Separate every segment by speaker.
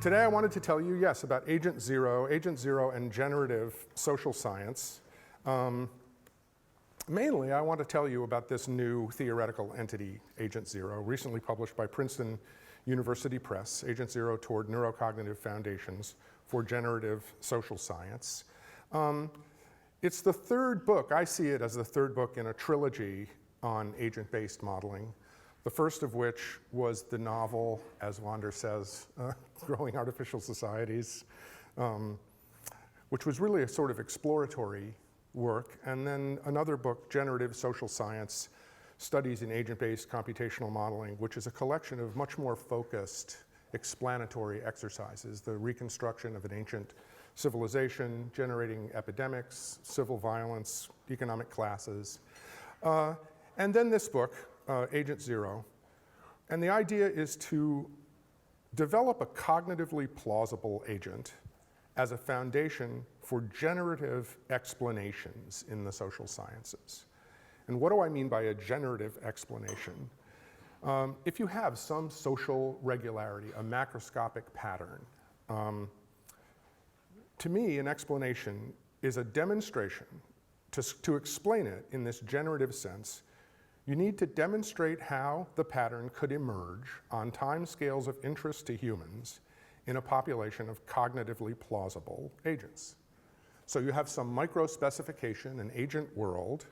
Speaker 1: Today I wanted to tell you, yes, about Agent Zero and generative social science. Mainly, I want to tell you about this new theoretical entity, Agent Zero, recently published by Princeton University Press, Agent Zero Toward Neurocognitive Foundations for Generative Social Science. It's the third book, I see it as the third book in a trilogy on agent-based modeling. The first of which was the novel, as Wander says, Growing Artificial Societies, which was really a sort of exploratory work. And then another book, Generative Social Science, Studies in Agent-Based Computational Modeling, which is a collection of much more focused explanatory exercises, the reconstruction of an ancient civilization, generating epidemics, civil violence, economic classes. And then this book, Agent Zero. And the idea is to develop a cognitively plausible agent as a foundation for generative explanations in the social sciences. And what do I mean by a generative explanation? If you have some social regularity, a macroscopic pattern, to me, an explanation is a demonstration. To explain it in this generative sense, you need to demonstrate how the pattern could emerge on time scales of interest to humans in a population of cognitively plausible agents. So you have some micro-specification, an agent world.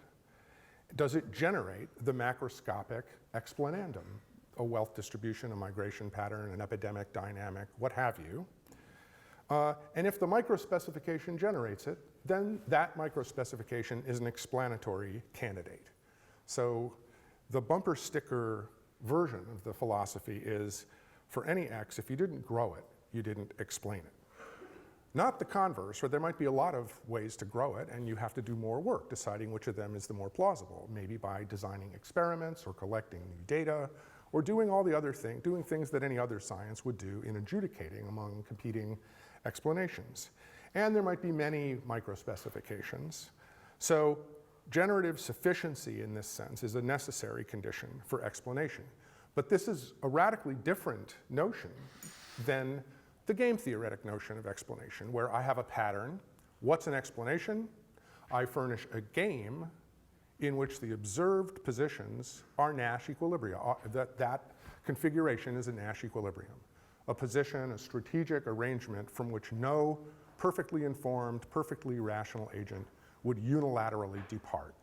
Speaker 1: Does it generate the macroscopic explanandum, a wealth distribution, a migration pattern, an epidemic dynamic, what have you? And if the micro-specification generates it, then that micro-specification is an explanatory candidate. So the bumper sticker version of the philosophy is, for any X, if you didn't grow it, you didn't explain it. Not the converse, where there might be a lot of ways to grow it, and you have to do more work deciding which of them is the more plausible, maybe by designing experiments or collecting new data, or doing all the other things, doing things that any other science would do in adjudicating among competing explanations. And there might be many micro-specifications. So generative sufficiency in this sense is a necessary condition for explanation. But this is a radically different notion than the game theoretic notion of explanation, where I have a pattern. What's an explanation? I furnish a game in which the observed positions are Nash equilibria. That configuration is a Nash equilibrium. A position, a strategic arrangement from which no perfectly informed, perfectly rational agent would unilaterally depart.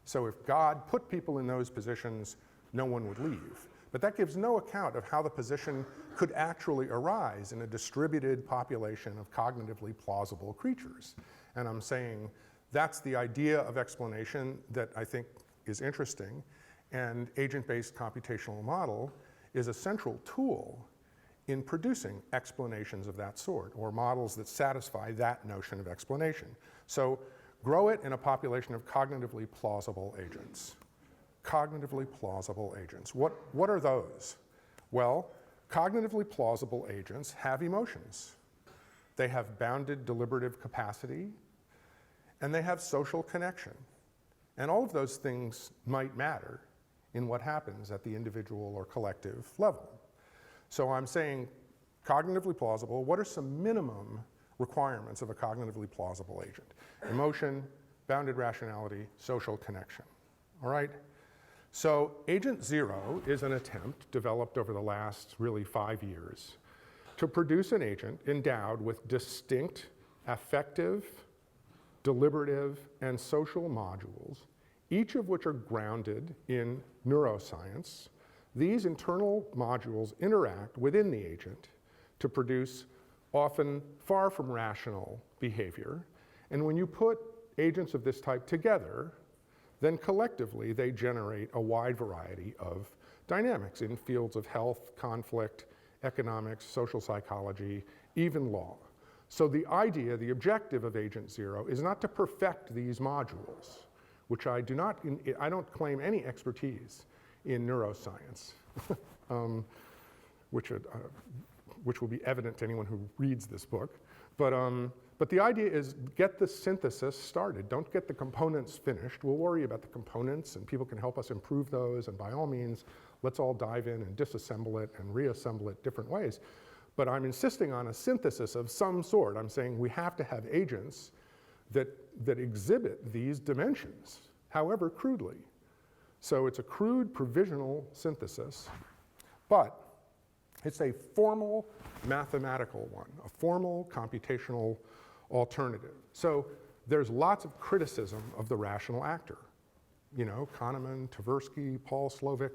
Speaker 1: So if God put people in those positions, no one would leave. But that gives no account of how the position could actually arise in a distributed population of cognitively plausible creatures. And I'm saying that's the idea of explanation that I think is interesting. And agent-based computational model is a central tool in producing explanations of that sort, or models that satisfy that notion of explanation. So grow it in a population of cognitively plausible agents. Cognitively plausible agents. What are those? Well, cognitively plausible agents have emotions. They have bounded deliberative capacity, and they have social connection. And all of those things might matter in what happens at the individual or collective level. So I'm saying cognitively plausible, what are some minimum requirements of a cognitively plausible agent? Emotion, bounded rationality, social connection, all right? So Agent Zero is an attempt developed over the last really 5 years to produce an agent endowed with distinct affective, deliberative, and social modules, each of which are grounded in neuroscience. These internal modules interact within the agent to produce often far from rational behavior. And when you put agents of this type together, then collectively they generate a wide variety of dynamics in fields of health, conflict, economics, social psychology, even law. So the idea, the objective of Agent Zero is not to perfect these modules, which I don't claim any expertise in neuroscience, which will be evident to anyone who reads this book. But the idea is get the synthesis started. Don't get the components finished. We'll worry about the components, and people can help us improve those. And by all means, let's all dive in and disassemble it and reassemble it different ways. But I'm insisting on a synthesis of some sort. I'm saying we have to have agents that exhibit these dimensions, however crudely. So it's a crude provisional synthesis, but it's a formal mathematical one, a formal computational alternative. So there's lots of criticism of the rational actor. You know, Kahneman, Tversky, Paul Slovic,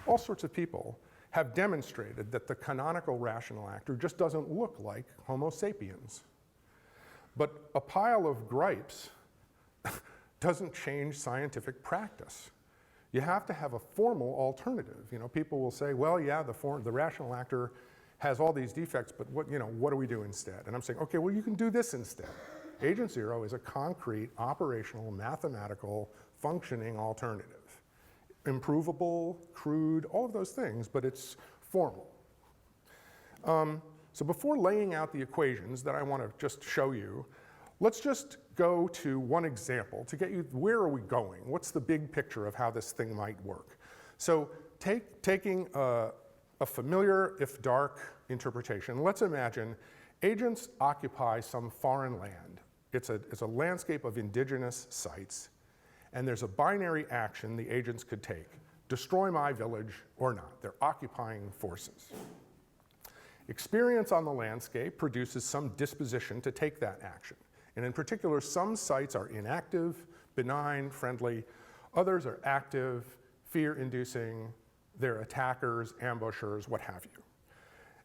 Speaker 1: all sorts of people have demonstrated that the canonical rational actor just doesn't look like Homo sapiens. But a pile of gripes doesn't change scientific practice. You have to have a formal alternative. You know, people will say, well, yeah, the rational actor has all these defects, but what do we do instead? And I'm saying, okay, well, you can do this instead. Agent zero is a concrete, operational, mathematical, functioning alternative. Improvable, crude, all of those things, but it's formal. So before laying out the equations that I want to just show you, let's just go to one example to get you, where are we going? What's the big picture of how this thing might work? So taking a familiar, if dark, interpretation, let's imagine agents occupy some foreign land. It's a landscape of indigenous sites. And there's a binary action the agents could take. Destroy my village or not. They're occupying forces. Experience on the landscape produces some disposition to take that action. And in particular, some sites are inactive, benign, friendly. Others are active, fear-inducing. They're attackers, ambushers, what have you.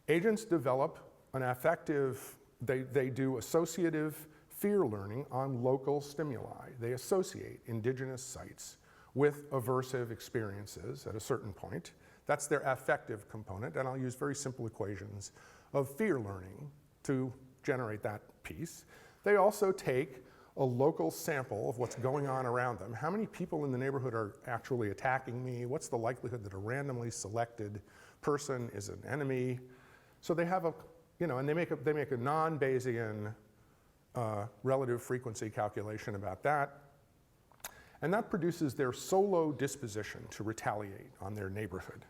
Speaker 1: Agents develop an affective, they do associative fear learning on local stimuli. They associate indigenous sites with aversive experiences at a certain point. That's their affective component, and I'll use very simple equations of fear learning to generate that piece. They also take a local sample of what's going on around them. How many people in the neighborhood are actually attacking me? What's the likelihood that a randomly selected person is an enemy? So they have and they make a non-Bayesian relative frequency calculation about that. And that produces their solo disposition to retaliate on their neighborhood.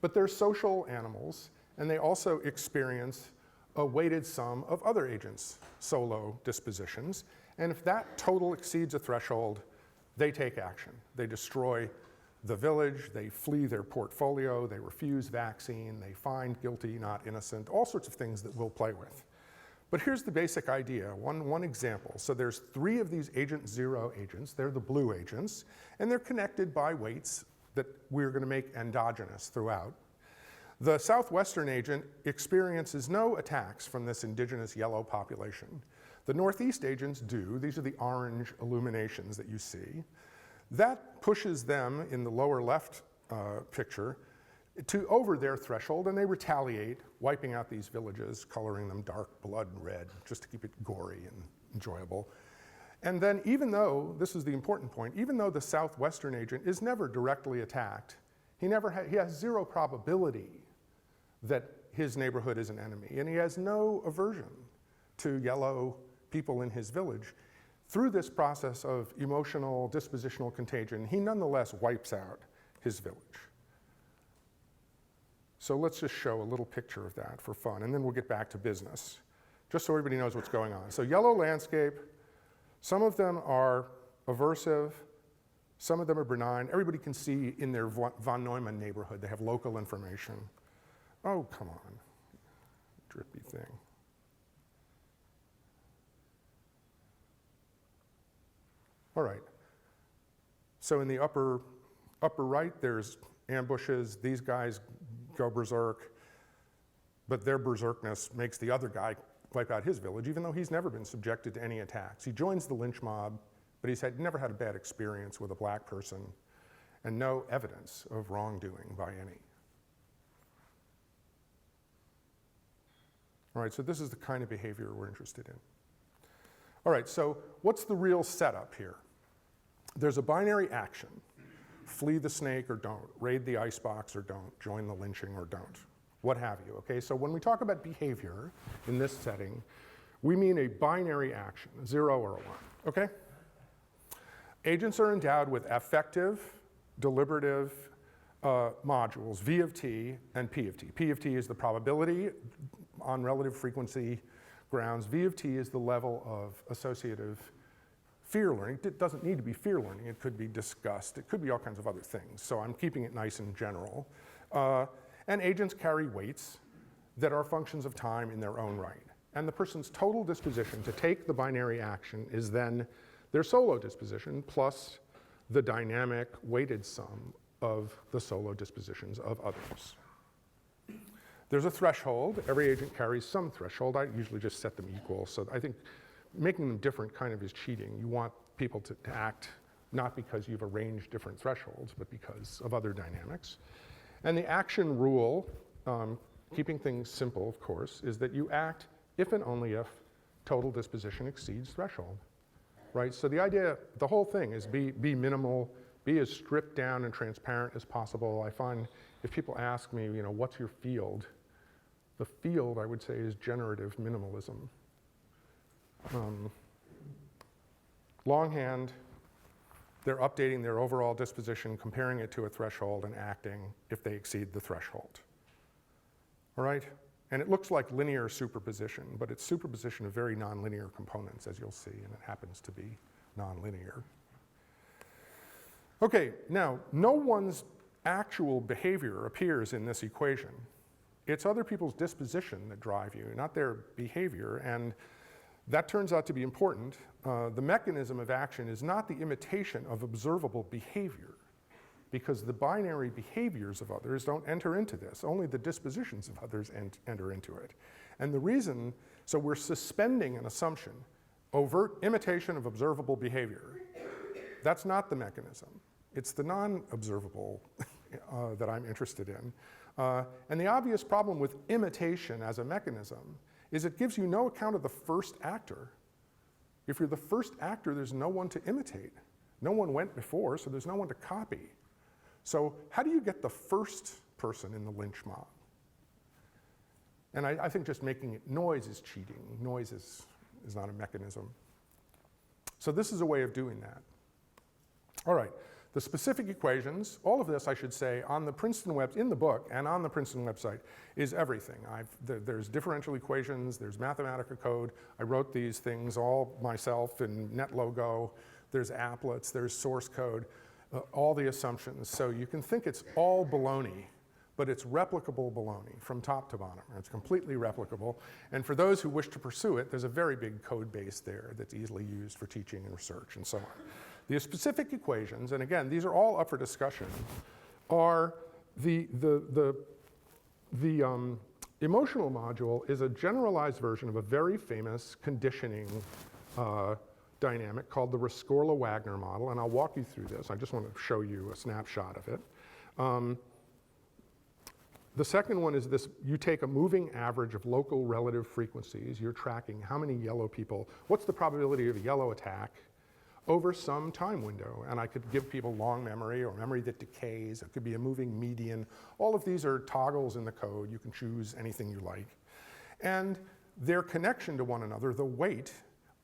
Speaker 1: But they're social animals, and they also experience a weighted sum of other agents' solo dispositions. And if that total exceeds a threshold, they take action. They destroy the village, they flee their portfolio, they refuse vaccine, they find guilty, not innocent, all sorts of things that we'll play with. But here's the basic idea, one example. So there's 3 of these agent zero agents. They're the blue agents, and they're connected by weights that we're going to make endogenous throughout. The southwestern agent experiences no attacks from this indigenous yellow population. The northeast agents do. These are the orange illuminations that you see. That pushes them in the lower left picture to over their threshold, and they retaliate, wiping out these villages, coloring them dark blood red, just to keep it gory and enjoyable. And then even though, this is the important point, even though the southwestern agent is never directly attacked, he has 0 probability that his neighborhood is an enemy, and he has no aversion to yellow people in his village. Through this process of emotional dispositional contagion, he nonetheless wipes out his village. So let's just show a little picture of that for fun, and then we'll get back to business, just so everybody knows what's going on. So yellow landscape, some of them are aversive, some of them are benign. Everybody can see in their von Neumann neighborhood, they have local information. Oh, come on, drippy thing. All right, so in the upper right, there's ambushes. These guys go berserk, but their berserkness makes the other guy wipe out his village, even though he's never been subjected to any attacks. He joins the lynch mob, but he's never had a bad experience with a black person, and no evidence of wrongdoing by any. All right, so this is the kind of behavior we're interested in. All right, so what's the real setup here? There's a binary action. Flee the snake or don't, raid the icebox or don't, join the lynching or don't, what have you, okay? So when we talk about behavior in this setting, we mean a binary action, 0 or a 1, okay? Agents are endowed with affective, deliberative modules, V of t and P of t. P of t is the probability on relative frequency grounds, V of t is the level of associative fear learning. It doesn't need to be fear learning. It could be disgust. It could be all kinds of other things. So I'm keeping it nice and general. And agents carry weights that are functions of time in their own right. And the person's total disposition to take the binary action is then their solo disposition plus the dynamic weighted sum of the solo dispositions of others. There's a threshold. Every agent carries some threshold. I usually just set them equal. So I think making them different kind of is cheating. You want people to act not because you've arranged different thresholds, but because of other dynamics. And the action rule, keeping things simple, of course, is that you act if and only if total disposition exceeds threshold, right? So the idea, the whole thing is be minimal, be as stripped down and transparent as possible. I find if people ask me, you know, what's your field? The field, I would say, is generative minimalism. Longhand, they're updating their overall disposition, comparing it to a threshold, and acting if they exceed the threshold. All right? And it looks like linear superposition, but it's superposition of very nonlinear components, as you'll see, and it happens to be nonlinear. Okay, now, no one's actual behavior appears in this equation. It's other people's disposition that drive you, not their behavior, and that turns out to be important. The mechanism of action is not the imitation of observable behavior, because the binary behaviors of others don't enter into this. Only the dispositions of others enter into it. And the reason, so we're suspending an assumption, overt imitation of observable behavior. That's not the mechanism. It's the non-observable that I'm interested in. And the obvious problem with imitation as a mechanism is it gives you no account of the first actor. If you're the first actor, there's no one to imitate. No one went before, so there's no one to copy. So how do you get the first person in the lynch mob? And I think just making it noise is cheating. Noise is not a mechanism. So this is a way of doing that. All right, the specific equations, all of this, I should say, on the Princeton web, in the book and on the Princeton website, is everything. There's differential equations, there's Mathematica code. I wrote these things all myself in NetLogo. There's applets, there's source code. All the assumptions. So you can think it's all baloney, but it's replicable baloney from top to bottom. It's completely replicable. And for those who wish to pursue it, there's a very big code base there that's easily used for teaching and research and so on. The specific equations, and again, these are all up for discussion, are the emotional module is a generalized version of a very famous conditioning dynamic called the Rescorla-Wagner model, and I'll walk you through this. I just want to show you a snapshot of it. The second one is this: you take a moving average of local relative frequencies. You're tracking how many yellow people, what's the probability of a yellow attack over some time window. And I could give people long memory or memory that decays. It could be a moving median. All of these are toggles in the code. You can choose anything you like. And their connection to one another, the weight,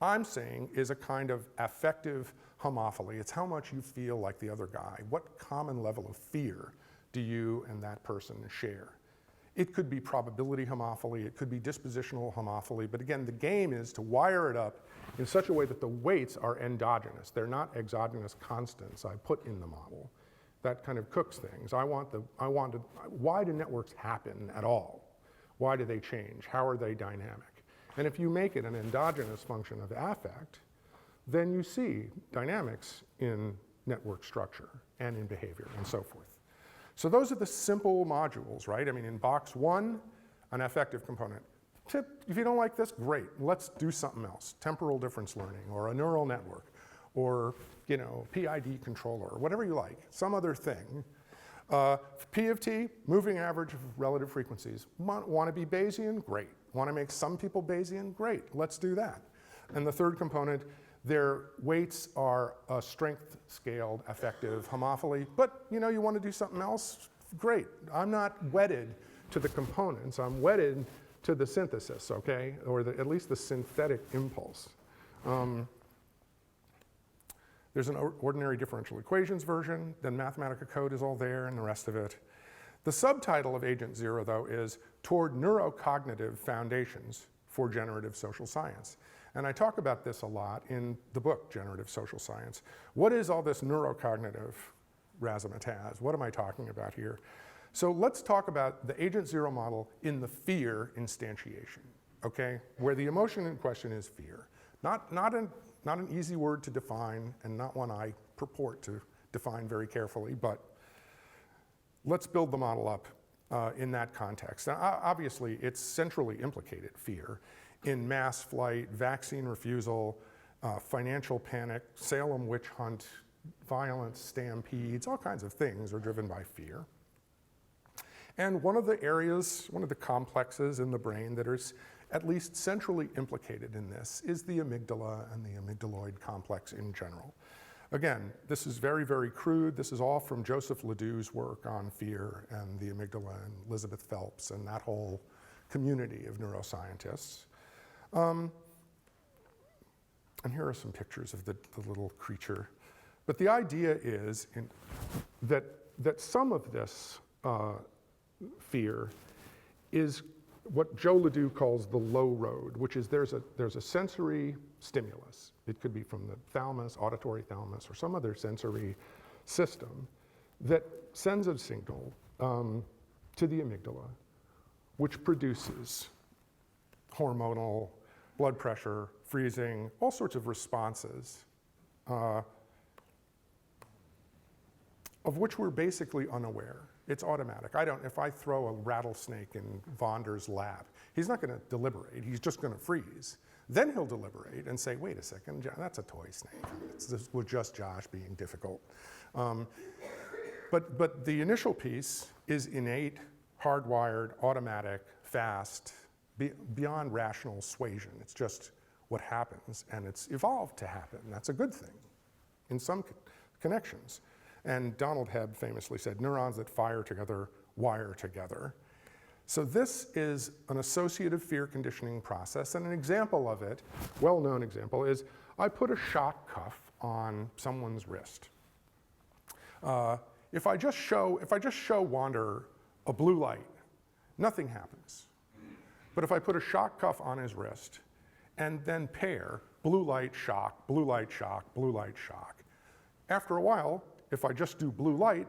Speaker 1: I'm saying, is a kind of affective homophily. It's how much you feel like the other guy. What common level of fear do you and that person share? It could be probability homophily, it could be dispositional homophily, but again, the game is to wire it up in such a way that the weights are endogenous. They're not exogenous constants I put in the model. That kind of cooks things. Why do networks happen at all? Why do they change? How are they dynamic? And if you make it an endogenous function of affect, then you see dynamics in network structure and in behavior and so forth. So those are the simple modules, right? I mean, in box one, an affective component. If you don't like this, great. Let's do something else. Temporal difference learning, or a neural network, or PID controller, or whatever you like, some other thing. P of t, moving average of relative frequencies. Want to be Bayesian? Great. Want to make some people Bayesian? Great. Let's do that. And the third component, their weights are a strength-scaled affective homophily, but you want to do something else? Great. I'm not wedded to the components. I'm wedded to the synthesis, okay? Or at least the synthetic impulse. There's an ordinary differential equations version, then Mathematica code is all there and the rest of it. The subtitle of Agent Zero, though, is Toward Neurocognitive Foundations for Generative Social Science. And I talk about this a lot in the book, Generative Social Science. What is all this neurocognitive razzmatazz? What am I talking about here? So let's talk about the Agent Zero model in the fear instantiation, okay? Where the emotion in question is fear. Not an easy word to define, and not one I purport to define very carefully, but let's build the model up in that context. Now, obviously, it's centrally implicated, fear, in mass flight, vaccine refusal, financial panic, Salem witch hunt, violence, stampedes, all kinds of things are driven by fear. And one of the areas, one of the complexes in the brain that is at least centrally implicated in this is the amygdala and the amygdaloid complex in general. Again, this is very, very crude. This is all from Joseph Ledoux's work on fear and the amygdala and Elizabeth Phelps and that whole community of neuroscientists. And here are some pictures of the little creature. But the idea is that some of this fear is what Joe Ledoux calls the low road, which is there's a sensory stimulus. It could be from the thalamus, auditory thalamus, or some other sensory system that sends a signal to the amygdala, which produces hormonal, blood pressure, freezing, all sorts of responses of which we're basically unaware. It's automatic. If I throw a rattlesnake in Vonder's lap, he's not going to deliberate. He's just going to freeze. Then he'll deliberate and say, wait a second, that's a toy snake. This was just Josh being difficult. But the initial piece is innate, hardwired, automatic, fast, beyond rational suasion. It's just what happens, and it's evolved to happen. That's a good thing in some connections. And Donald Hebb famously said, neurons that fire together wire together. So this is an associative fear conditioning process, and an example of it, well-known example, is I put a shock cuff on someone's wrist. If I just show Wander a blue light, nothing happens. But if I put a shock cuff on his wrist and then pair blue light, shock, blue light, shock, blue light, shock, after a while, if I just do blue light,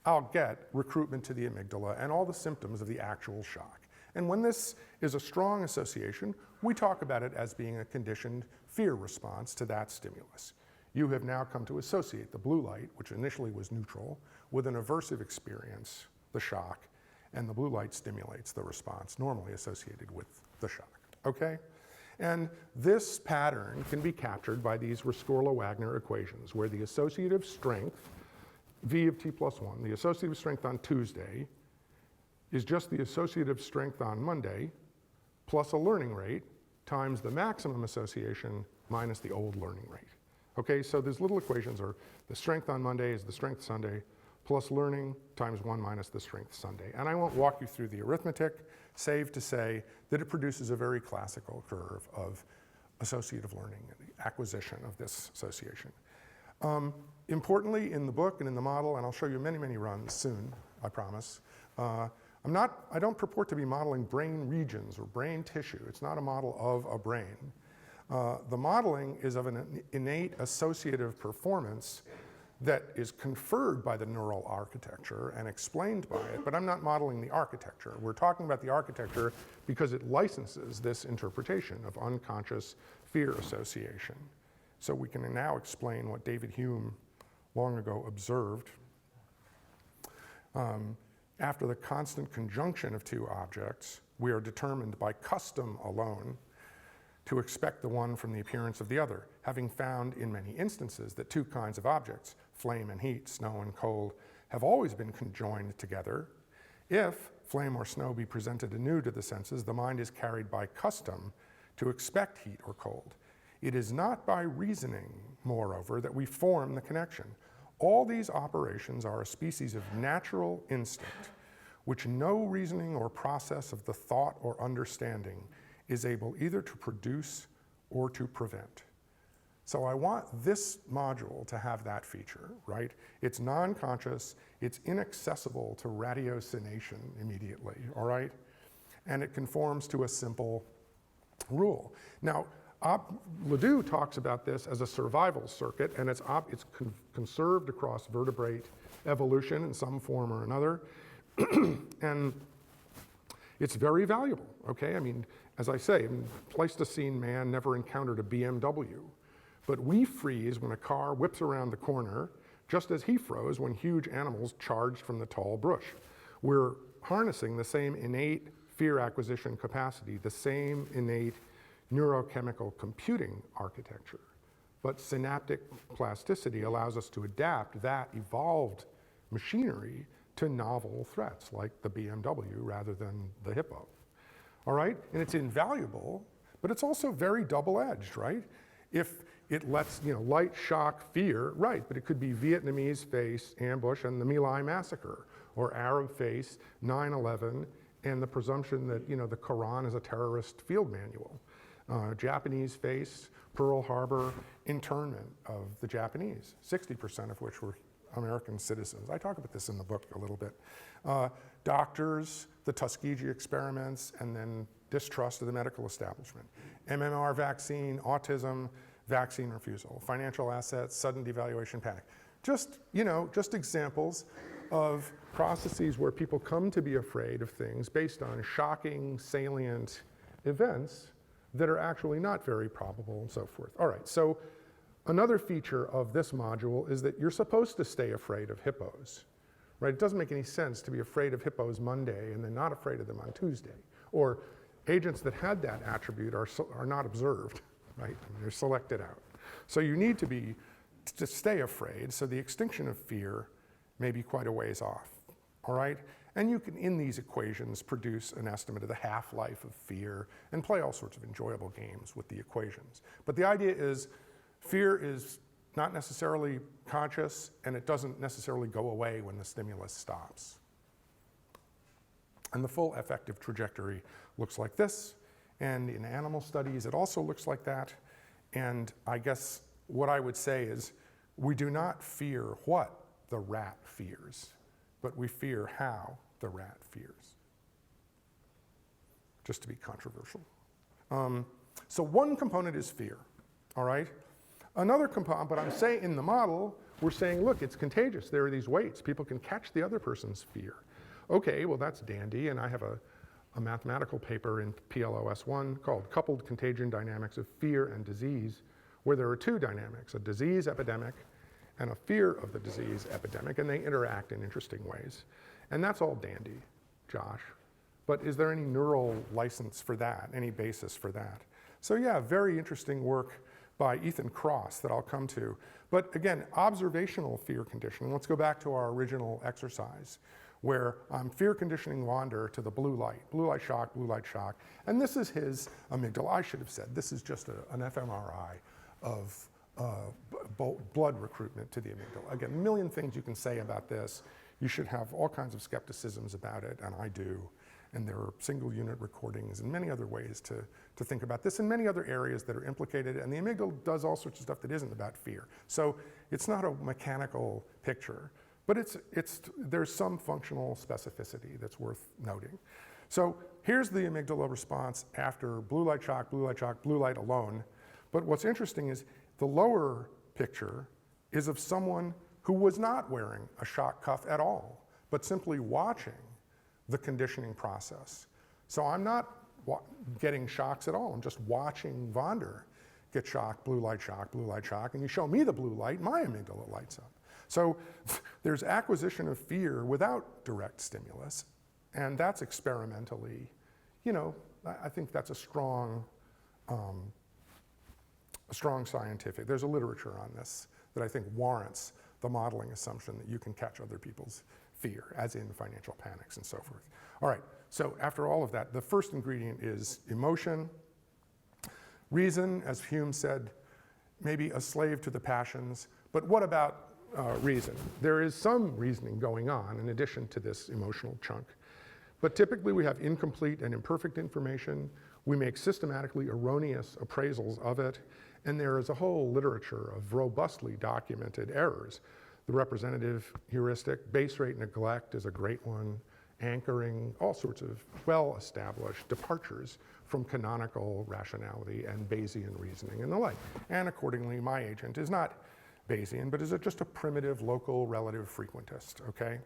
Speaker 1: I'll get recruitment to the amygdala and all the symptoms of the actual shock. And when this is a strong association, we talk about it as being a conditioned fear response to that stimulus. You have now come to associate the blue light, which initially was neutral, with an aversive experience, the shock, and the blue light stimulates the response normally associated with the shock, okay? And this pattern can be captured by these Rescorla-Wagner equations, where the associative strength, V of t plus 1, the associative strength on Tuesday is just the associative strength on Monday plus a learning rate times the maximum association minus the old learning rate. Okay, so these little equations are the strength on Monday is the strength Sunday plus learning times 1 minus the strength Sunday. And I won't walk you through the arithmetic, save to say that it produces a very classical curve of associative learning and the acquisition of this association. Importantly, in the book and in the model, and I'll show you many, many runs soon, I promise, I don't purport to be modeling brain regions or brain tissue. It's not a model of a brain. The modeling is of an innate associative performance that is conferred by the neural architecture and explained by it, but I'm not modeling the architecture. We're talking about the architecture because it licenses this interpretation of unconscious fear association. So we can now explain what David Hume long ago observed. After the constant conjunction of two objects, we are determined by custom alone to expect the one from the appearance of the other, having found in many instances that two kinds of objects, flame and heat, snow and cold, have always been conjoined together. If flame or snow be presented anew to the senses, the mind is carried by custom to expect heat or cold. It is not by reasoning, moreover, that we form the connection. All these operations are a species of natural instinct, which no reasoning or process of the thought or understanding is able either to produce or to prevent. So I want this module to have that feature, right? It's non-conscious, it's inaccessible to ratiocination immediately, all right? And it conforms to a simple rule. Now, Ledoux talks about this as a survival circuit, and it's conserved across vertebrate evolution in some form or another. And it's very valuable, okay? I mean, as I say, Pleistocene man never encountered a BMW, but we freeze when a car whips around the corner, just as he froze when huge animals charged from the tall bush. We're harnessing the same innate fear acquisition capacity, the same innate neurochemical computing architecture. But synaptic plasticity allows us to adapt that evolved machinery to novel threats like the BMW rather than the hippo. All right? And it's invaluable, but it's also very double-edged, right? If it lets, light shock fear, right, but it could be Vietnamese face ambush and the My Lai massacre, or Arab face 9/11 and the presumption that, the Quran is a terrorist field manual. Japanese face Pearl Harbor internment of the Japanese, 60% of which were American citizens. I talk about this in the book a little bit. Doctors, the Tuskegee experiments, and then distrust of the medical establishment. MMR vaccine, autism, vaccine refusal, financial assets, sudden devaluation panic. Just examples of processes where people come to be afraid of things based on shocking, salient events that are actually not very probable and so forth. All right, so another feature of this module is that you're supposed to stay afraid of hippos, right? It doesn't make any sense to be afraid of hippos Monday and then not afraid of them on Tuesday. Or agents that had that attribute are not observed, right? I mean, they're selected out. So you need to stay afraid, so the extinction of fear may be quite a ways off, all right? And you can, in these equations, produce an estimate of the half-life of fear and play all sorts of enjoyable games with the equations. But the idea is fear is not necessarily conscious, and it doesn't necessarily go away when the stimulus stops. And the full affective trajectory looks like this. And in animal studies, it also looks like that. And I guess what I would say is we do not fear what the rat fears, but we fear how the rat fears, just to be controversial. So one component is fear, all right? Another component, but I'm saying in the model, we're saying, look, it's contagious. There are these weights. People can catch the other person's fear. Okay, well, that's dandy, and I have a mathematical paper in PLOS1 called Coupled Contagion Dynamics of Fear and Disease, where there are two dynamics, a disease epidemic and a fear of the disease epidemic, and they interact in interesting ways. And that's all dandy, Josh. But is there any neural license for that, any basis for that? So yeah, very interesting work by Ethan Cross that I'll come to. But again, observational fear conditioning. Let's go back to our original exercise where I'm fear conditioning Wander to the blue light shock, and this is his amygdala. I should have said, this is just an fMRI of blood recruitment to the amygdala. Again, a million things you can say about this. You should have all kinds of skepticisms about it, and I do. And there are single unit recordings and many other ways to think about this and many other areas that are implicated, and the amygdala does all sorts of stuff that isn't about fear. So it's not a mechanical picture, but there's some functional specificity that's worth noting. So here's the amygdala response after blue light shock, blue light alone. But what's interesting is the lower picture is of someone who was not wearing a shock cuff at all, but simply watching the conditioning process. So I'm not getting shocks at all. I'm just watching Wander get shocked, blue light shock, and you show me the blue light, my amygdala lights up. So there's acquisition of fear without direct stimulus, and that's experimentally, I think that's a strong scientific, there's a literature on this that I think warrants the modeling assumption that you can catch other people's fear, as in financial panics and so forth. All right, so after all of that, the first ingredient is emotion. Reason, as Hume said, maybe a slave to the passions, but what about reason? There is some reasoning going on in addition to this emotional chunk, but typically we have incomplete and imperfect information. We make systematically erroneous appraisals of it, And there is a whole literature of robustly documented errors. The representative heuristic, base rate neglect is a great one, anchoring, all sorts of well-established departures from canonical rationality and Bayesian reasoning and the like. And accordingly, my agent is not Bayesian, but is just a primitive local relative frequentist, okay?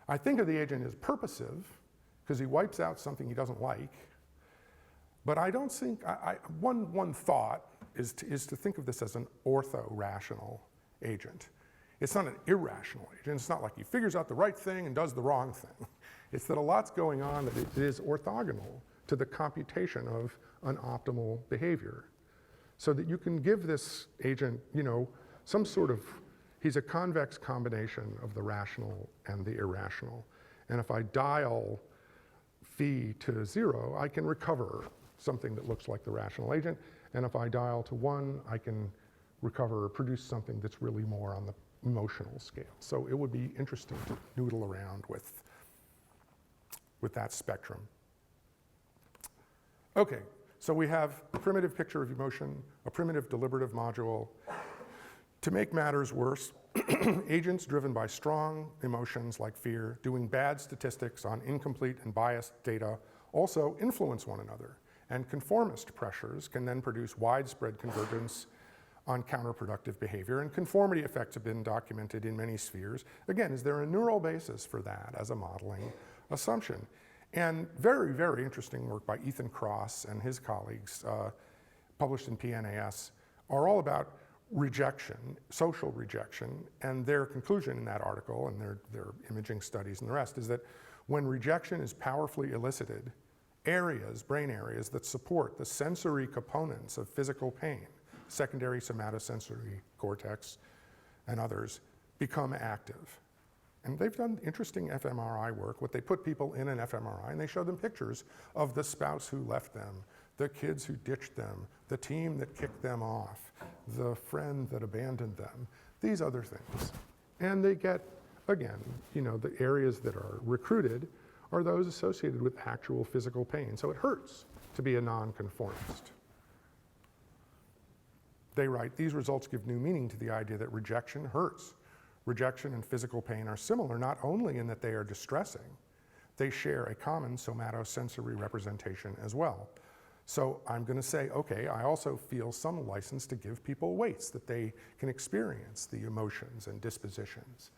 Speaker 1: I think of the agent as purposive, because he wipes out something he doesn't like, but I don't think, one thought is to think of this as an orthorational agent. It's not an irrational agent. It's not like he figures out the right thing and does the wrong thing. It's that a lot's going on that it is orthogonal to the computation of an optimal behavior. So that you can give this agent, some sort of, he's a convex combination of the rational and the irrational. And if I dial phi to 0, I can recover something that looks like the rational agent. And if I dial to 1, I can recover or produce something that's really more on the emotional scale. So it would be interesting to noodle around with that spectrum. Okay, so we have a primitive picture of emotion, a primitive deliberative module. To make matters worse, agents driven by strong emotions like fear, doing bad statistics on incomplete and biased data, also influence one another. And conformist pressures can then produce widespread convergence on counterproductive behavior, and conformity effects have been documented in many spheres. Again, is there a neural basis for that as a modeling assumption? And very, very interesting work by Ethan Cross and his colleagues, published in PNAS, are all about rejection, social rejection, and their conclusion in that article and their imaging studies and the rest is that when rejection is powerfully elicited, brain areas that support the sensory components of physical pain, secondary somatosensory cortex and others, become active. And they've done interesting fMRI work. What they put people in an fMRI and they show them pictures of the spouse who left them, the kids who ditched them, the team that kicked them off, the friend that abandoned them, these other things. And they get, again, the areas that are recruited are those associated with actual physical pain. So it hurts to be a nonconformist. They write, these results give new meaning to the idea that rejection hurts. Rejection and physical pain are similar not only in that they are distressing, they share a common somatosensory representation as well. So I'm going to say, okay, I also feel some license to give people weights that they can experience the emotions and dispositions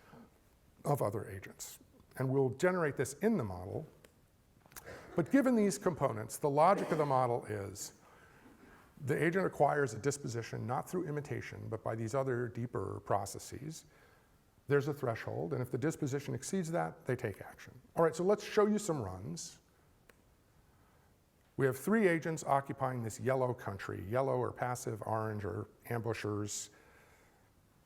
Speaker 1: of other agents. And we'll generate this in the model. But given these components, the logic of the model is the agent acquires a disposition not through imitation, but by these other deeper processes. There's a threshold, and if the disposition exceeds that, they take action. All right, so let's show you some runs. We have 3 agents occupying this yellow country. Yellow are passive, orange are ambushers.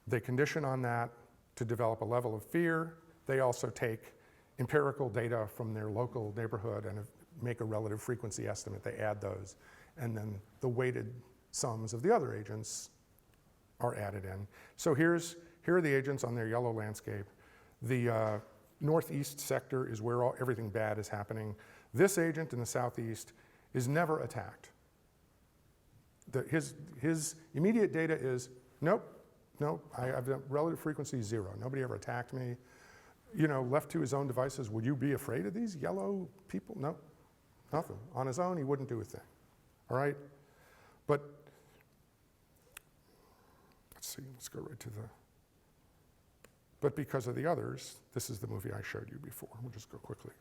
Speaker 1: They condition on that to develop a level of fear. They also take empirical data from their local neighborhood and make a relative frequency estimate. They add those, and then the weighted sums of the other agents are added in. So here are the agents on their yellow landscape. The northeast sector is where everything bad is happening. This agent in the southeast is never attacked. His immediate data is, nope, I have a relative frequency 0. Nobody ever attacked me. Left to his own devices, would you be afraid of these yellow people? No, nothing. On his own, he wouldn't do a thing, all right? But let's go right to the, but because of the others, this is the movie I showed you before. We'll just go quickly.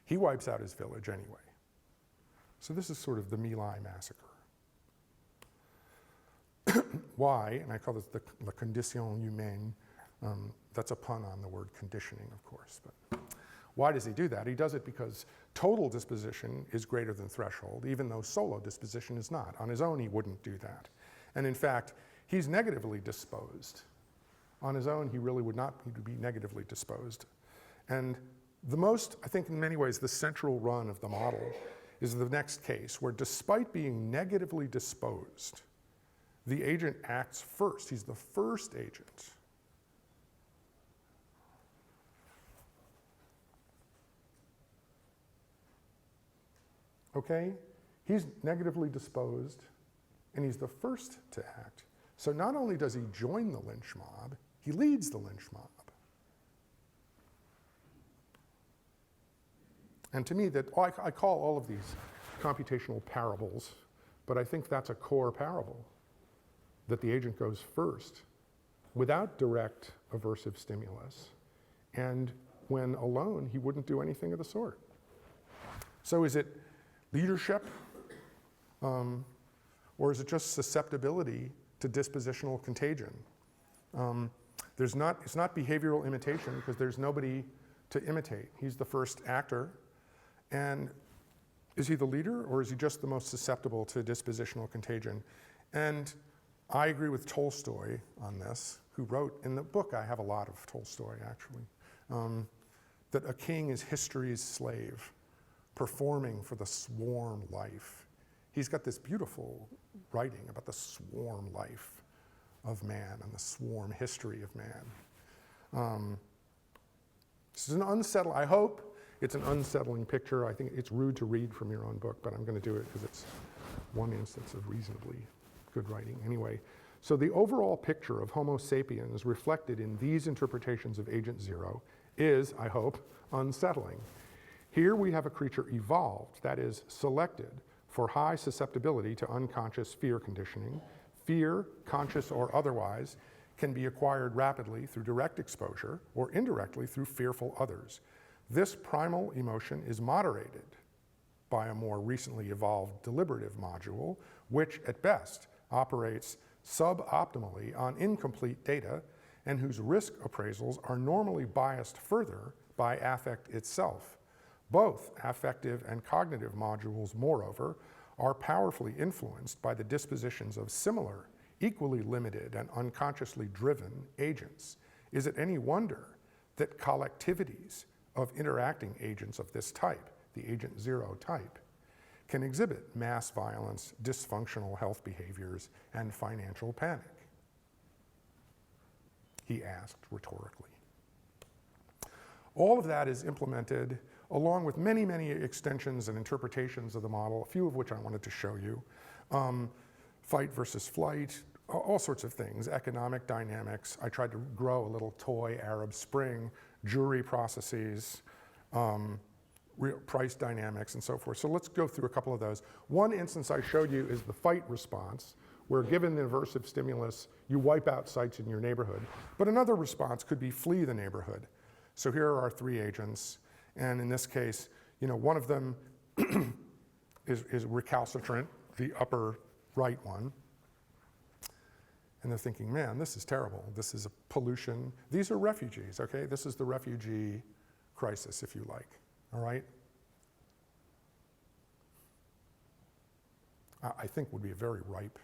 Speaker 1: He wipes out his village anyway. So this is sort of the My Lai massacre. Why, and I call this the condition humaine, that's a pun on the word conditioning, of course. But why does he do that? He does it because total disposition is greater than threshold, even though solo disposition is not. On his own, he wouldn't do that. And in fact, he's negatively disposed. On his own, he really would not be negatively disposed. And the most, I think in many ways, the central run of the model is the next case, where despite being negatively disposed, the agent acts first. He's the first agent. Okay? He's negatively disposed, and he's the first to act. So not only does he join the lynch mob, he leads the lynch mob. And to me, I call all of these computational parables, but I think that's a core parable, that the agent goes first without direct aversive stimulus, and when alone, he wouldn't do anything of the sort. So is it leadership, or is it just susceptibility to dispositional contagion? It's not behavioral imitation, because there's nobody to imitate. He's the first actor. And is he the leader, or is he just the most susceptible to dispositional contagion? And I agree with Tolstoy on this, who wrote, in the book I have a lot of Tolstoy actually, that a king is history's slave, performing for the swarm life. He's got this beautiful writing about the swarm life of man and the swarm history of man. This is an I hope it's an unsettling picture. I think it's rude to read from your own book, but I'm going to do it because it's one instance of reasonably good writing. Anyway, so the overall picture of Homo sapiens reflected in these interpretations of Agent Zero is, I hope, unsettling. Here we have a creature evolved, that is, selected for high susceptibility to unconscious fear conditioning. Fear, conscious or otherwise, can be acquired rapidly through direct exposure or indirectly through fearful others. This primal emotion is moderated by a more recently evolved deliberative module, which at best operates suboptimally on incomplete data and whose risk appraisals are normally biased further by affect itself. Both affective and cognitive modules, moreover, are powerfully influenced by the dispositions of similar, equally limited and unconsciously driven agents. Is it any wonder that collectivities of interacting agents of this type, the Agent Zero type, can exhibit mass violence, dysfunctional health behaviors, and financial panic? He asked rhetorically. All of that is implemented along with many, many extensions and interpretations of the model, a few of which I wanted to show you. Fight versus flight, all sorts of things, economic dynamics. I tried to grow a little toy Arab Spring, jury processes, price dynamics, and so forth. So let's go through a couple of those. One instance I showed you is the fight response, where given the aversive stimulus, you wipe out sites in your neighborhood. But another response could be flee the neighborhood. So here are our three agents. And in this case, one of them is recalcitrant, the upper right one. And they're thinking, man, this is terrible. This is a pollution. These are refugees, okay? This is the refugee crisis, if you like, all right? I think would be a very ripe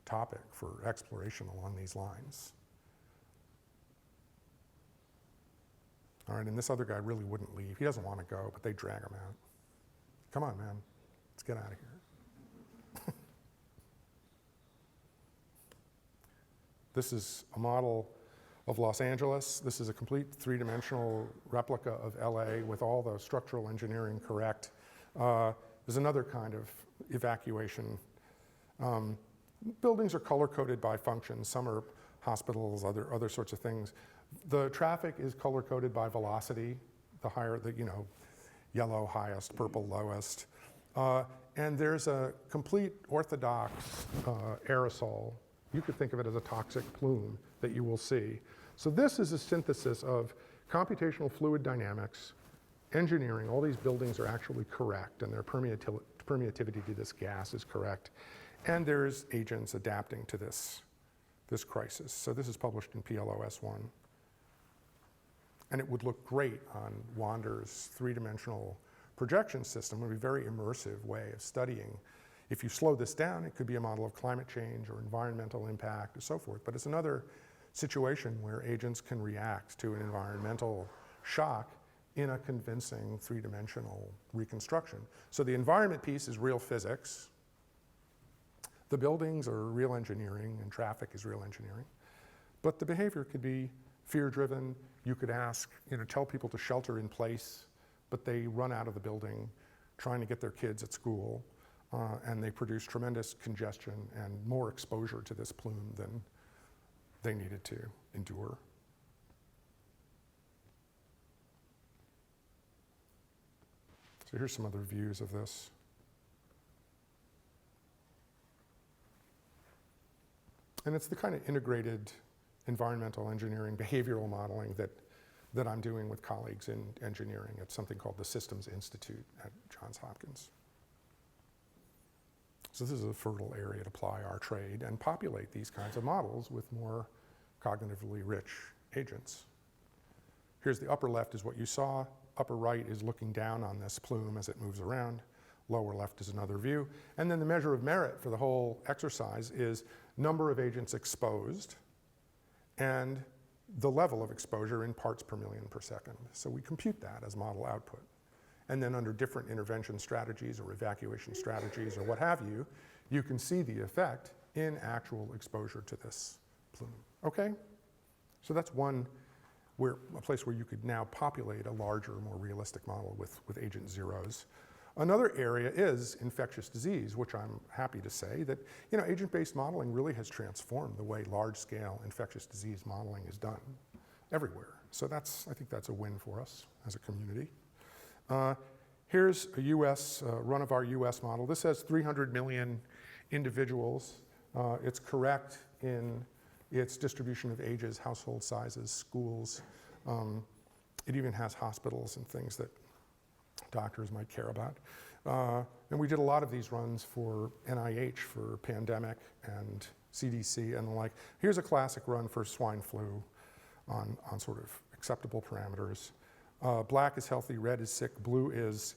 Speaker 1: topic for exploration along these lines. All right, and this other guy really wouldn't leave. He doesn't want to go, but they drag him out. Come on, man, let's get out of here. This is a model of Los Angeles. This is a complete three-dimensional replica of LA with all the structural engineering correct. There's another kind of evacuation. Buildings are color-coded by function. Some are hospitals, other sorts of things. The traffic is color-coded by velocity, the higher, yellow highest, purple lowest. And there's a complete orthodox aerosol. You could think of it as a toxic plume that you will see. So this is a synthesis of computational fluid dynamics, engineering. All these buildings are actually correct, and their permeativity to this gas is correct. And there's agents adapting to this crisis. So this is published in PLOS1. And it would look great on Wander's three-dimensional projection system. It would be a very immersive way of studying. If you slow this down, it could be a model of climate change or environmental impact or so forth. But it's another situation where agents can react to an environmental shock in a convincing three-dimensional reconstruction. So the environment piece is real physics. The buildings are real engineering, and traffic is real engineering. But the behavior could be fear-driven. You could ask, tell people to shelter in place, but they run out of the building, trying to get their kids at school, and they produced tremendous congestion and more exposure to this plume than they needed to endure. So here's some other views of this. And it's the kind of integrated environmental engineering, behavioral modeling that I'm doing with colleagues in engineering at something called the Systems Institute at Johns Hopkins. So this is a fertile area to ply our trade and populate these kinds of models with more cognitively rich agents. Here's the upper left is what you saw. Upper right is looking down on this plume as it moves around. Lower left is another view. And then the measure of merit for the whole exercise is number of agents exposed and the level of exposure in parts per million per second. So we compute that as model output. And then under different intervention strategies or evacuation strategies or what have you, you can see the effect in actual exposure to this plume. Okay? So that's one a place where you could now populate a larger, more realistic model with agent zeros. Another area is infectious disease, which I'm happy to say that agent-based modeling really has transformed the way large-scale infectious disease modeling is done everywhere. So I think that's a win for us as a community. Here's a US, run of our US model. This has 300 million individuals. It's correct in its distribution of ages, household sizes, schools. It even has hospitals and things that doctors might care about. And we did a lot of these runs for NIH for pandemic and CDC and the like. Here's a classic run for swine flu on sort of acceptable parameters. Black is healthy, red is sick, blue is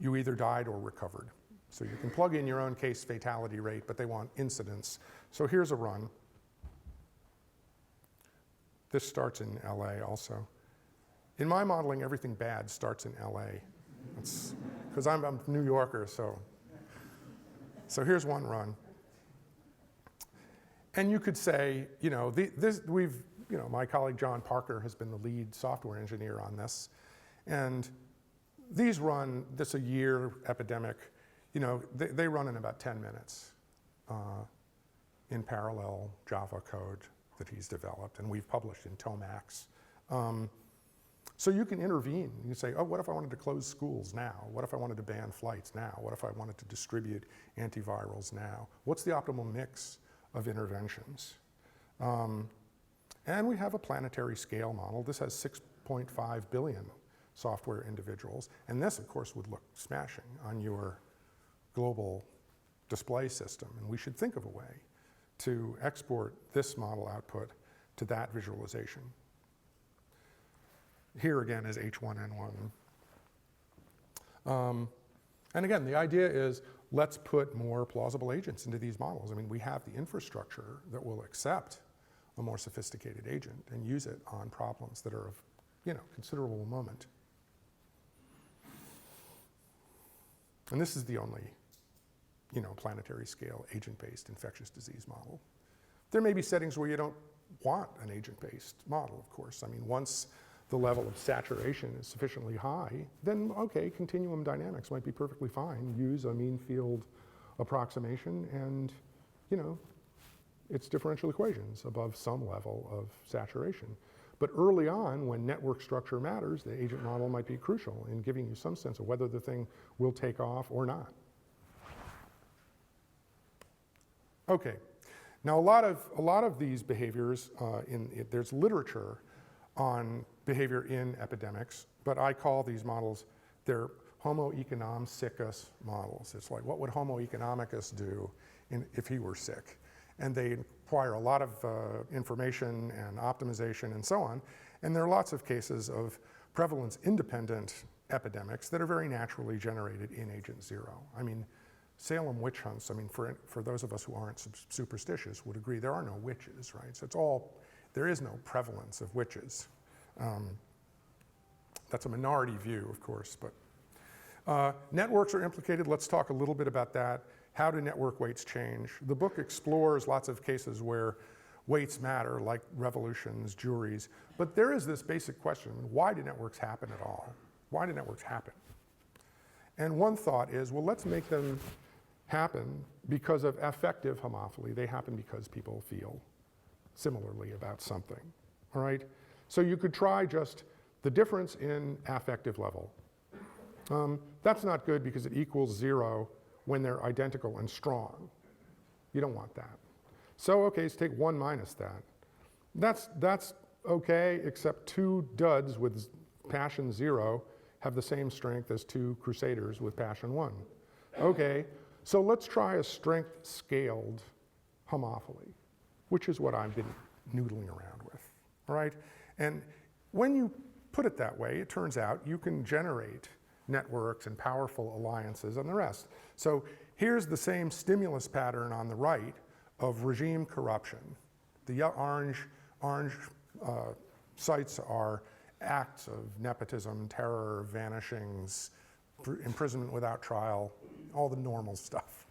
Speaker 1: you either died or recovered. So you can plug in your own case fatality rate, but they want incidence. So here's a run. This starts in LA also. In my modeling, everything bad starts in LA. Because I'm a New Yorker, so here's one run. And you could say, my colleague John Parker has been the lead software engineer on this. And these run, this a year epidemic, they run in about 10 minutes in parallel Java code that he's developed, and we've published in Tomax. So you can intervene. You can say, oh, what if I wanted to close schools now? What if I wanted to ban flights now? What if I wanted to distribute antivirals now? What's the optimal mix of interventions? And we have a planetary scale model. This has 6.5 billion software individuals. And this, of course, would look smashing on your global display system. And we should think of a way to export this model output to that visualization. Here again is H1N1. And again, the idea is let's put more plausible agents into these models. I mean, we have the infrastructure that will accept a more sophisticated agent and use it on problems that are of considerable moment. And this is the only planetary scale agent-based infectious disease model. There may be settings where you don't want an agent-based model, of course. I mean, once the level of saturation is sufficiently high, then okay, continuum dynamics might be perfectly fine. Use a mean field approximation and, it's differential equations above some level of saturation. But early on, when network structure matters, the agent model might be crucial in giving you some sense of whether the thing will take off or not. Okay, now a lot of these behaviors, there's literature on behavior in epidemics, but I call these models, they're Homo economicus models. It's like, what would Homo economicus do if he were sick? And they require a lot of information and optimization and so on. And there are lots of cases of prevalence-independent epidemics that are very naturally generated in agent zero. I mean, Salem witch hunts, for those of us who aren't superstitious would agree there are no witches, right? So there is no prevalence of witches. That's a minority view, of course, but networks are implicated. Let's talk a little bit about that. How do network weights change? The book explores lots of cases where weights matter, like revolutions, juries, but there is this basic question, why do networks happen at all? Why do networks happen? And one thought is, well, let's make them happen because of affective homophily. They happen because people feel similarly about something, all right? So you could try just the difference in affective level. That's not good because it equals 0 when they're identical and strong. You don't want that. So, okay, let's take 1 minus that. That's okay, except 2 duds with passion 0 have the same strength as 2 crusaders with passion 1. Okay, so let's try a strength scaled homophily, which is what I've been noodling around with, all right? And when you put it that way, it turns out you can generate networks and powerful alliances and the rest. So here's the same stimulus pattern on the right of regime corruption. The orange sites are acts of nepotism, terror, vanishings, imprisonment without trial, all the normal stuff.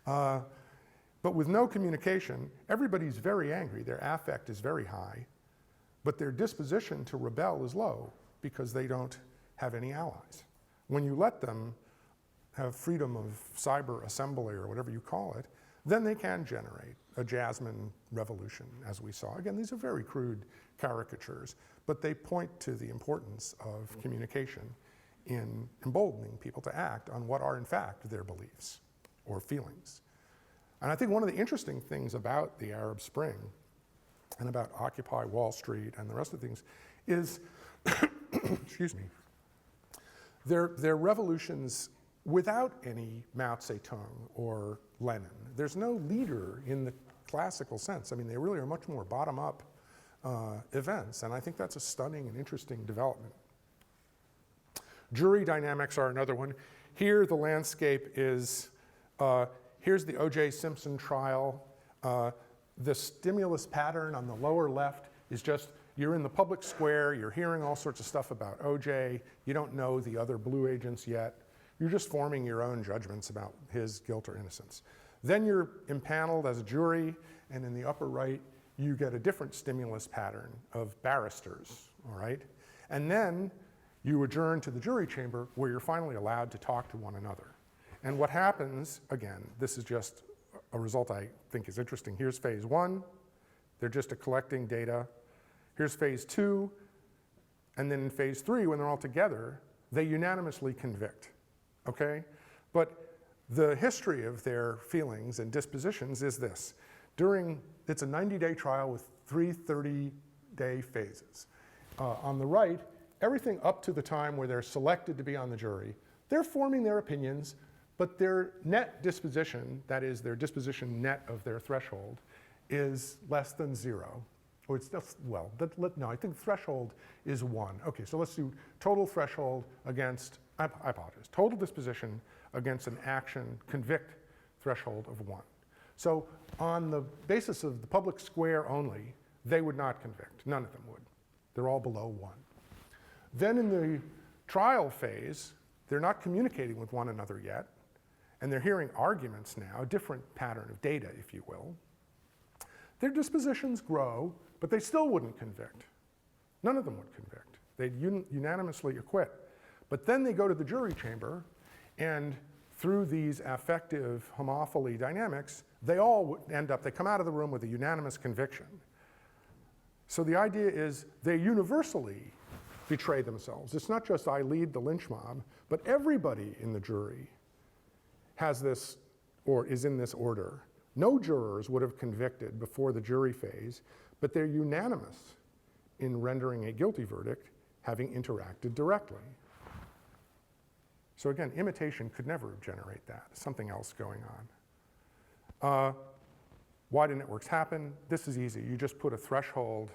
Speaker 1: But with no communication, everybody's very angry. Their affect is very high, but their disposition to rebel is low because they don't have any allies. When you let them have freedom of cyber assembly or whatever you call it, then they can generate a Jasmine revolution, as we saw. Again, these are very crude caricatures, but they point to the importance of communication in emboldening people to act on what are in fact their beliefs or feelings. And I think one of the interesting things about the Arab Spring and about Occupy Wall Street and the rest of the things is, excuse me, they're revolutions without any Mao Zedong or Lenin. There's no leader in the classical sense. I mean, they really are much more bottom-up events, and I think that's a stunning and interesting development. Jury dynamics are another one. Here, the landscape is, here's the O.J. Simpson trial. The stimulus pattern on the lower left is just, you're in the public square, you're hearing all sorts of stuff about O.J., you don't know the other blue agents yet, you're just forming your own judgments about his guilt or innocence. Then you're impaneled as a jury, and in the upper right, you get a different stimulus pattern of barristers, all right? And then you adjourn to the jury chamber where you're finally allowed to talk to one another. And what happens, again, this is just a result I think is interesting. Here's phase 1, they're just collecting data. Here's phase 2, and then in phase 3, when they're all together, they unanimously convict, okay? But the history of their feelings and dispositions is this. It's a 90-day trial with 3 30-day phases. On the right, everything up to the time where they're selected to be on the jury, they're forming their opinions, but their net disposition, that is their disposition net of their threshold, is less than 0. Or it's just, well, no, I think threshold is 1. Okay, so let's do total threshold against, I apologize, total disposition against an action convict threshold of 1. So on the basis of the public square only, they would not convict. None of them would. They're all below 1. Then in the trial phase, they're not communicating with one another yet, and they're hearing arguments now, a different pattern of data, if you will. Their dispositions grow, but they still wouldn't convict. None of them would convict. They'd unanimously acquit. But then they go to the jury chamber, and through these affective homophily dynamics, they all end up, they come out of the room with a unanimous conviction. So the idea is they universally betray themselves. It's not just I lead the lynch mob, but everybody in the jury has this, or is in this order. No jurors would have convicted before the jury phase, but they're unanimous in rendering a guilty verdict, having interacted directly. So again, imitation could never generate that. Something else going on. Why do networks happen? This is easy. You just put a threshold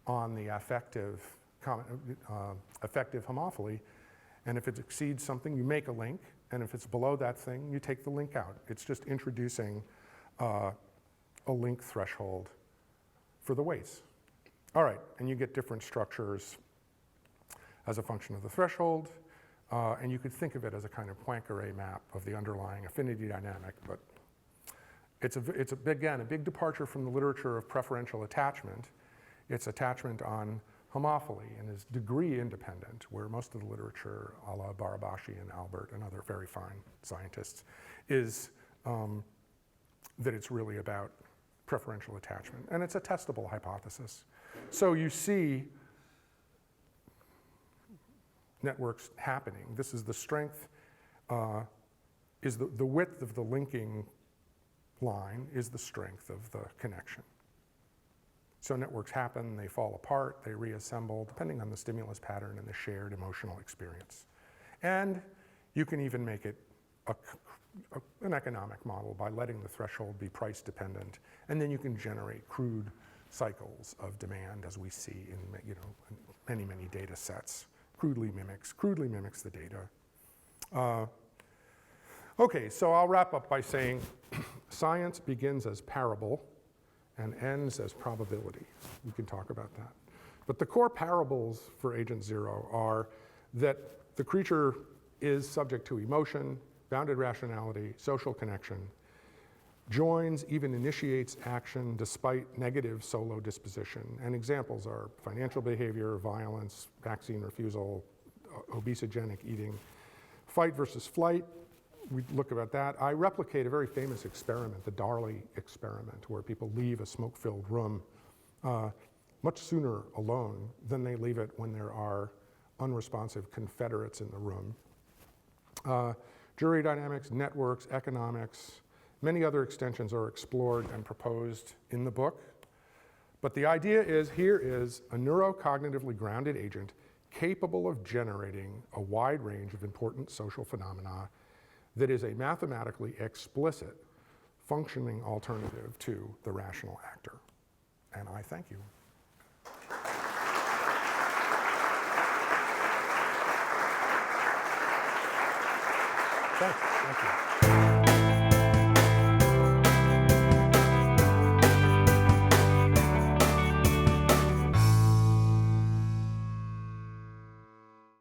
Speaker 1: on the affective homophily, and if it exceeds something, you make a link, and if it's below that thing, you take the link out. It's just introducing a link threshold for the weights. All right, and you get different structures as a function of the threshold, and you could think of it as a kind of Poincare map of the underlying affinity dynamic, but it's again, a big departure from the literature of preferential attachment. It's attachment on homophily and is degree independent, where most of the literature, a la Barabashi and Albert and other very fine scientists, is that it's really about preferential attachment. And it's a testable hypothesis. So you see networks happening. This is the strength, is the width of the linking line is the strength of the connection. So networks happen, they fall apart, they reassemble, depending on the stimulus pattern and the shared emotional experience. And you can even make it an economic model by letting the threshold be price dependent, and then you can generate crude cycles of demand, as we see in many, many data sets. Crudely mimics the data. Okay, so I'll wrap up by saying science begins as parable and ends as probability. We can talk about that. But the core parables for Agent Zero are that the creature is subject to emotion, bounded rationality, social connection, joins, even initiates action despite negative solo disposition. And examples are financial behavior, violence, vaccine refusal, obesogenic eating, fight versus flight. We look about that. I replicate a very famous experiment, the Darley experiment, where people leave a smoke-filled room much sooner alone than they leave it when there are unresponsive Confederates in the room. Jury dynamics, networks, economics, many other extensions are explored and proposed in the book. But the idea is, here is a neurocognitively grounded agent capable of generating a wide range of important social phenomena that is a mathematically explicit functioning alternative to the rational actor. And I thank you. Thanks. Thank you.